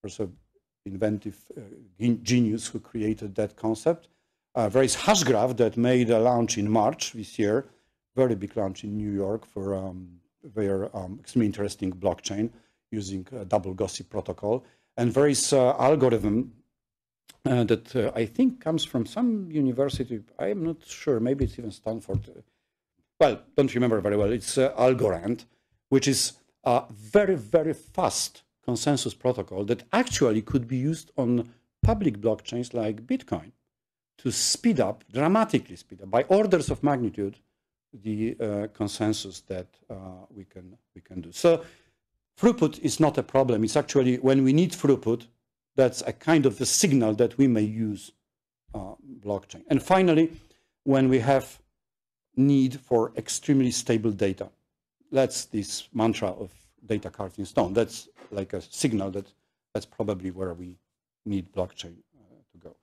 There's an inventive genius who created that concept. There is Hashgraph that made a launch in March this year, very big launch in New York for their extremely interesting blockchain using a double gossip protocol. And there is algorithm that I think comes from some university. I'm not sure, maybe it's even Stanford. Well, don't remember very well. It's Algorand, which is a very, very fast consensus protocol that actually could be used on public blockchains like Bitcoin to speed up, dramatically speed up, by orders of magnitude, the consensus that we can do. So throughput is not a problem. It's actually when we need throughput, that's a kind of the signal that we may use blockchain. And finally, when we have need for extremely stable data, that's this mantra of data carved in stone. That's like a signal that's probably where we need blockchain to go.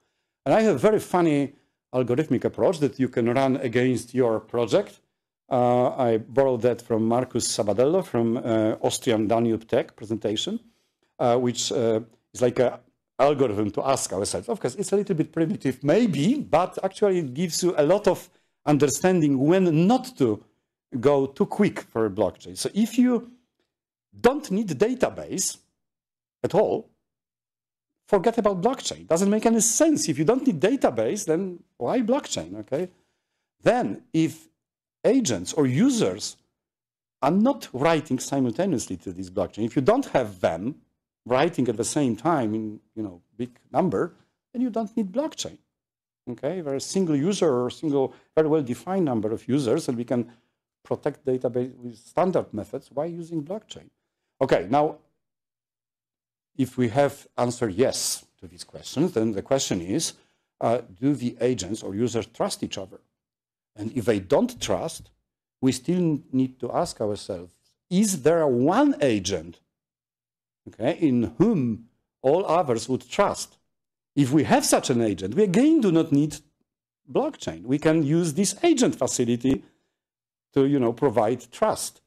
And I have a very funny algorithmic approach that you can run against your project. I borrowed that from Marcus Sabadello from Austrian Danube Tech presentation, which is like an algorithm to ask ourselves. Of course, it's a little bit primitive, maybe, but actually it gives you a lot of understanding when not to go too quick for a blockchain. So if you don't need a database at all, forget about blockchain. Doesn't make any sense. If you don't need database, then why blockchain, okay? Then if agents or users are not writing simultaneously to this blockchain, if you don't have them writing at the same time in big number, then you don't need blockchain. Okay, there's a single user or a single very well-defined number of users, and we can protect database with standard methods. Why using blockchain? Okay, now, if we have answered yes to these questions, then the question is, do the agents or users trust each other? And if they don't trust, we still need to ask ourselves, is there one agent, okay, in whom all others would trust? If we have such an agent, we again do not need blockchain. We can use this agent facility to provide trust.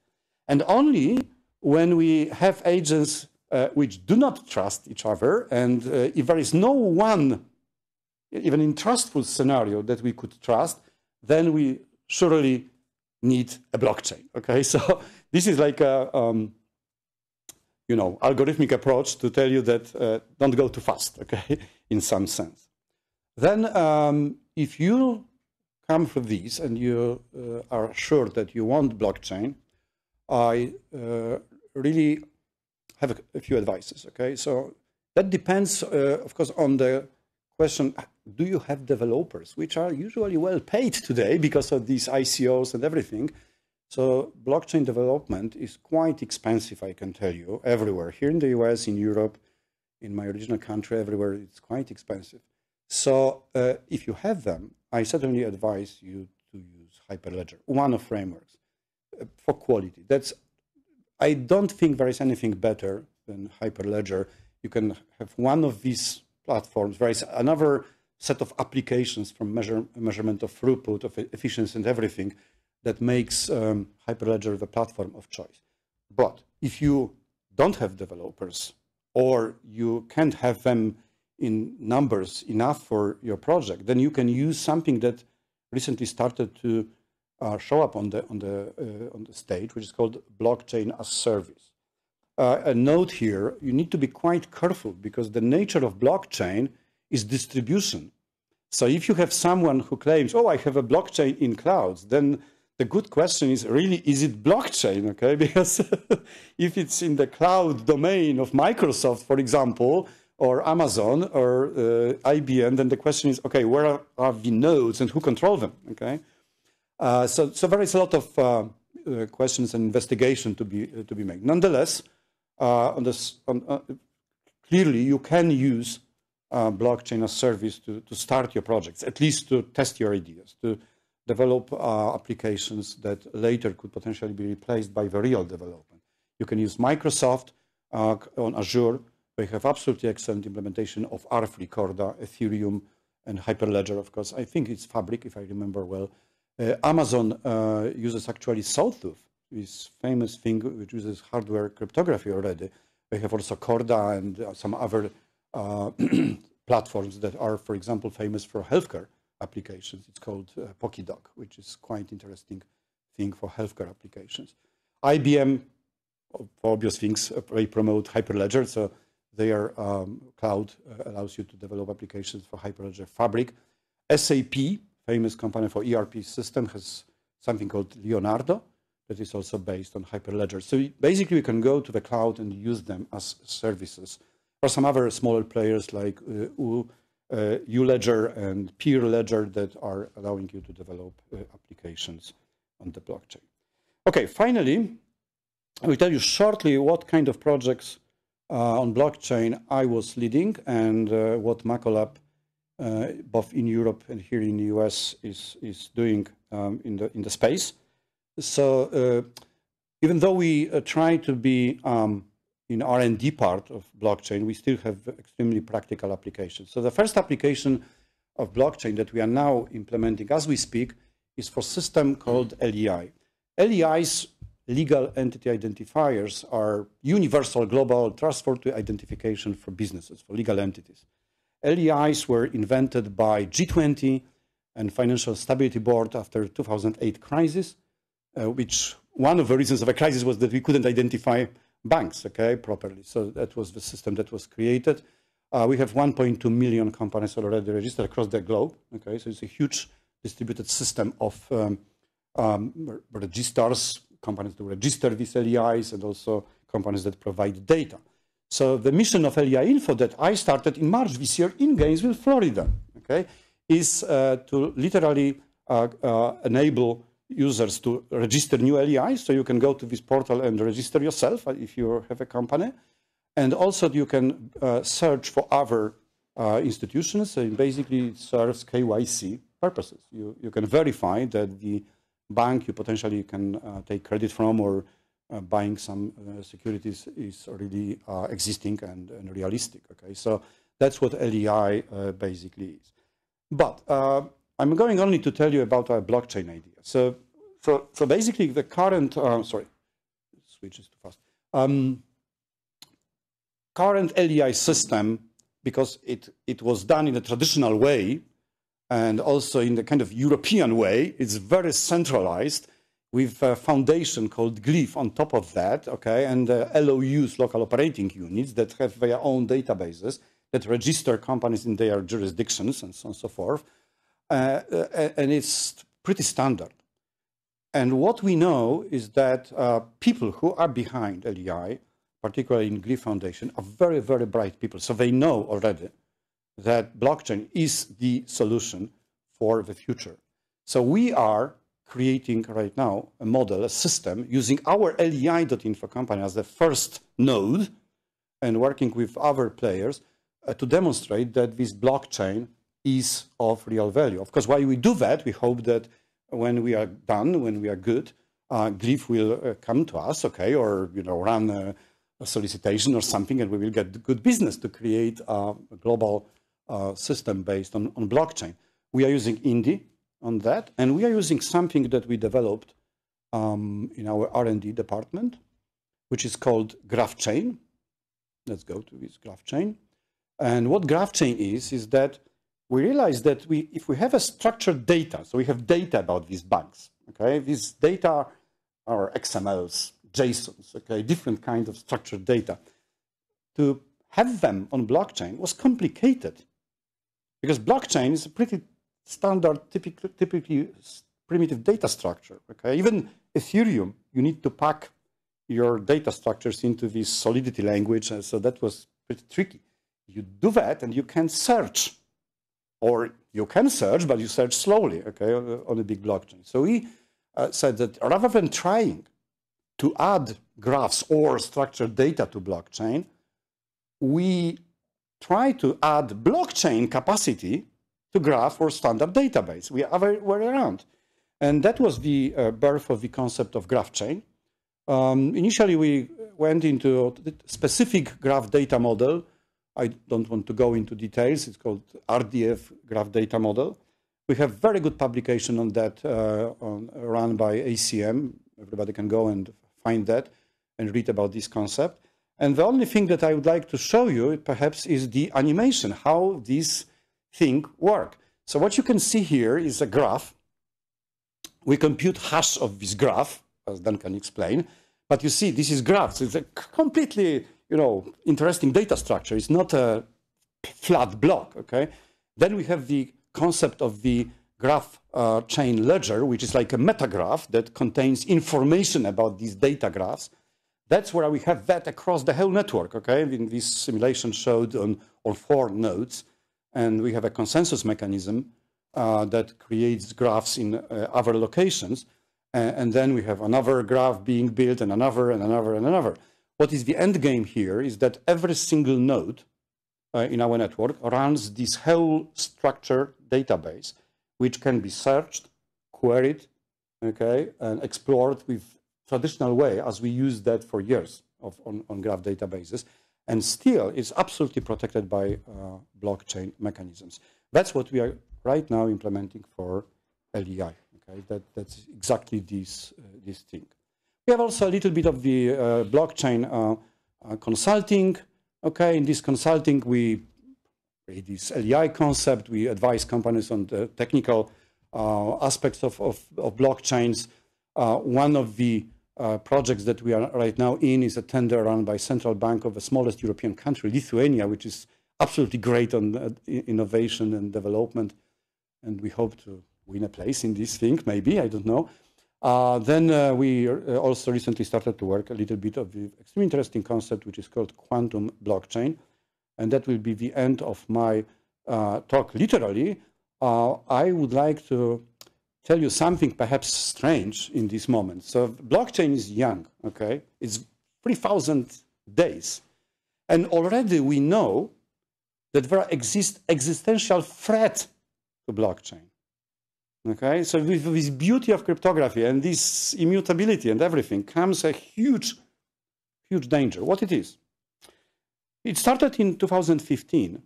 And only when we have agents which do not trust each other, and if there is no one, even in trustful scenario, that we could trust, then we surely need a blockchain. Okay, so this is like a algorithmic approach to tell you that don't go too fast. Okay, in some sense. Then, if you come for these and you are sure that you want blockchain, I really have a few advices. Okay, so that depends, of course, on the question: do you have developers, which are usually well paid today because of these ICOs and everything? So blockchain development is quite expensive, I can tell you, everywhere. Here in the US, in Europe, in my original country, everywhere, it's quite expensive. So if you have them, I certainly advise you to use Hyperledger, one of frameworks, for quality. I don't think there is anything better than Hyperledger. You can have one of these platforms. There is another set of applications from measurement of throughput, of efficiency and everything that makes Hyperledger the platform of choice. But if you don't have developers, or you can't have them in numbers enough for your project, then you can use something that recently started to show up on the stage, which is called blockchain as service. A note here: you need to be quite careful because the nature of blockchain is distribution. So if you have someone who claims, "Oh, I have a blockchain in clouds," then the good question is, really, is it blockchain? Okay, because if it's in the cloud domain of Microsoft, for example, or Amazon or IBM, then the question is, okay, where are the nodes and who control them? Okay, so there is a lot of questions and investigation to be made. Nonetheless, clearly you can use blockchain as service to start your projects, at least to test your ideas, to develop applications that later could potentially be replaced by the real development. You can use Microsoft on Azure. They have absolutely excellent implementation of R3 Corda, Ethereum, and Hyperledger, of course. I think it's Fabric, if I remember well. Amazon uses actually Sawtooth, this famous thing which uses hardware cryptography already. They have also Corda and some other platforms that are, for example, famous for healthcare applications. It's called PokiDoc, which is quite interesting thing for healthcare applications. IBM, for obvious things, they promote Hyperledger, so their cloud allows you to develop applications for Hyperledger Fabric. SAP, famous company for ERP system, has something called Leonardo that is also based on Hyperledger. So basically, you can go to the cloud and use them as services. Or some other smaller players like ULedger and PeerLedger that are allowing you to develop applications on the blockchain. Okay, finally, I will tell you shortly what kind of projects on blockchain I was leading and what Macolab, both in Europe and here in the US, is doing in the space. So even though we try to be in R&D part of blockchain, we still have extremely practical applications. So the first application of blockchain that we are now implementing as we speak is for a system called LEI. LEI's legal entity identifiers are universal, global, trustworthy identification for businesses, for legal entities. LEIs were invented by G20 and Financial Stability Board after 2008 crisis, which one of the reasons of the crisis was that we couldn't identify banks, okay, properly. So that was the system that was created. We have 1.2 million companies already registered across the globe, okay, so it's a huge distributed system of registers, companies that register these LEIs, and also companies that provide data. So the mission of LEI Info that I started in March this year in Gainesville, Florida, okay, is to literally enable users to register new LEIs. So you can go to this portal and register yourself if you have a company. And also you can search for other institutions. And basically it serves KYC purposes. You can verify that the bank you potentially can take credit from or buying some securities is really existing and realistic. Okay, so that's what LEI basically is. But I'm going only to tell you about our blockchain idea. So basically the current, switch is too fast. Current LEI system, because it was done in a traditional way and also in the kind of European way, it's very centralized with a foundation called GLIF on top of that, okay, and LOUs, local operating units, that have their own databases that register companies in their jurisdictions and so on and so forth. And it's pretty standard. And what we know is that people who are behind LEI, particularly in GLIF Foundation, are very, very bright people. So they know already that blockchain is the solution for the future. So we are creating right now a model, a system, using our LEI.info company as the first node and working with other players to demonstrate that this blockchain is of real value. Of course, while we do that, we hope that when we are done, when we are good, GLIF will come to us, okay, or run a solicitation or something, and we will get good business to create a global system based on blockchain. We are using Indy on that, and we are using something that we developed in our R&D department, which is called GraphChain. Let's go to this GraphChain. And what GraphChain is that we realize that if we have a structured data, so we have data about these banks, okay? These data are XMLs, JSONs, okay? Different kinds of structured data. To have them on blockchain was complicated because blockchain is a pretty standard, typically primitive data structure, okay? Even Ethereum, you need to pack your data structures into this Solidity language, and so that was pretty tricky. You do that and you can search. Or you can search, but you search slowly, okay, on a big blockchain. So we said that rather than trying to add graphs or structured data to blockchain, we try to add blockchain capacity to graph or standard database. We are way around. And that was the birth of the concept of GraphChain. Initially, we went into a specific graph data model. I don't want to go into details. It's called RDF Graph Data Model. We have very good publication on that run by ACM. Everybody can go and find that and read about this concept. And the only thing that I would like to show you, perhaps, is the animation, how this thing works. So what you can see here is a graph. We compute hash of this graph, as Duncan explained. But you see, this is graphs. It's a completely interesting data structure. It's not a flat block, okay? Then we have the concept of the graph chain ledger, which is like a metagraph that contains information about these data graphs. That's where we have that across the whole network, okay? In this simulation showed on all 4 nodes. And we have a consensus mechanism that creates graphs in other locations. And then we have another graph being built and another and another and another. What is the end game here is that every single node in our network runs this whole structured database, which can be searched, queried, okay, and explored with traditional way, as we use that for years on graph databases. And still, it's absolutely protected by blockchain mechanisms. That's what we are right now implementing for LEI. Okay, that's exactly this thing. We have also a little bit of the blockchain consulting. Okay, in this consulting, we create this LEI concept. We advise companies on the technical aspects of blockchains. One of the projects that we are right now in is a tender run by Central Bank of the smallest European country, Lithuania, which is absolutely great on innovation and development. And we hope to win a place in this thing, maybe, I don't know. Then we also recently started to work a little bit of the extremely interesting concept, which is called quantum blockchain. And that will be the end of my talk, literally. I would like to tell you something perhaps strange in this moment. So blockchain is young, okay? It's 3,000 days. And already we know that there exists existential threat to blockchain. Okay, so with this beauty of cryptography and this immutability and everything comes a huge, huge danger. What it is? It started in 2015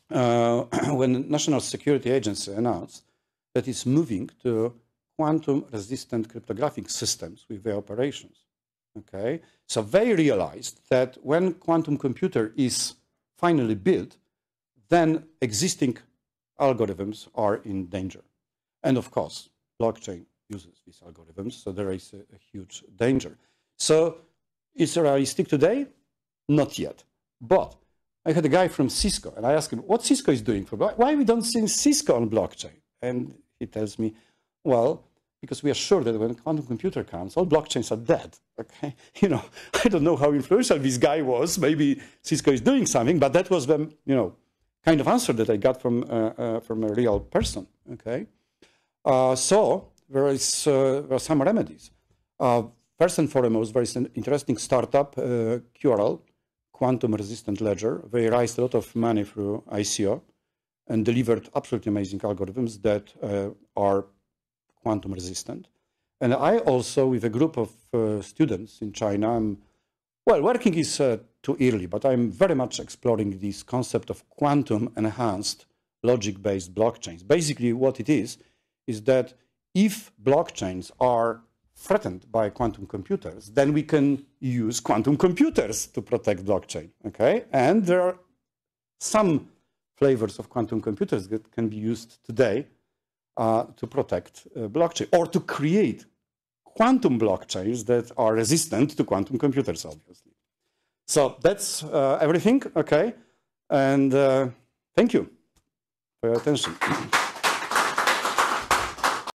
when the National Security Agency announced that it's moving to quantum-resistant cryptographic systems with their operations. Okay, so they realized that when quantum computer is finally built, then existing algorithms are in danger. And of course, blockchain uses these algorithms, so there is a huge danger. So is it realistic today? Not yet. But I had a guy from Cisco, and I asked him, what Cisco is doing for blockchain? Why we don't see Cisco on blockchain? And he tells me, well, because we are sure that when a quantum computer comes, all blockchains are dead. Okay, you know, I don't know how influential this guy was. Maybe Cisco is doing something, but that was the kind of answer that I got from a real person. Okay, so there are some remedies. First and foremost, there is an interesting startup, QRL, Quantum Resistant Ledger. They raised a lot of money through ICO and delivered absolutely amazing algorithms that are quantum resistant. And I also, with a group of students in China, working is too early, but I'm very much exploring this concept of quantum enhanced logic-based blockchains. Basically what it is that if blockchains are threatened by quantum computers, then we can use quantum computers to protect blockchain, okay? And there are some flavors of quantum computers that can be used today to protect blockchain, or to create quantum blockchains that are resistant to quantum computers, obviously. So that's everything, okay? And thank you for your attention.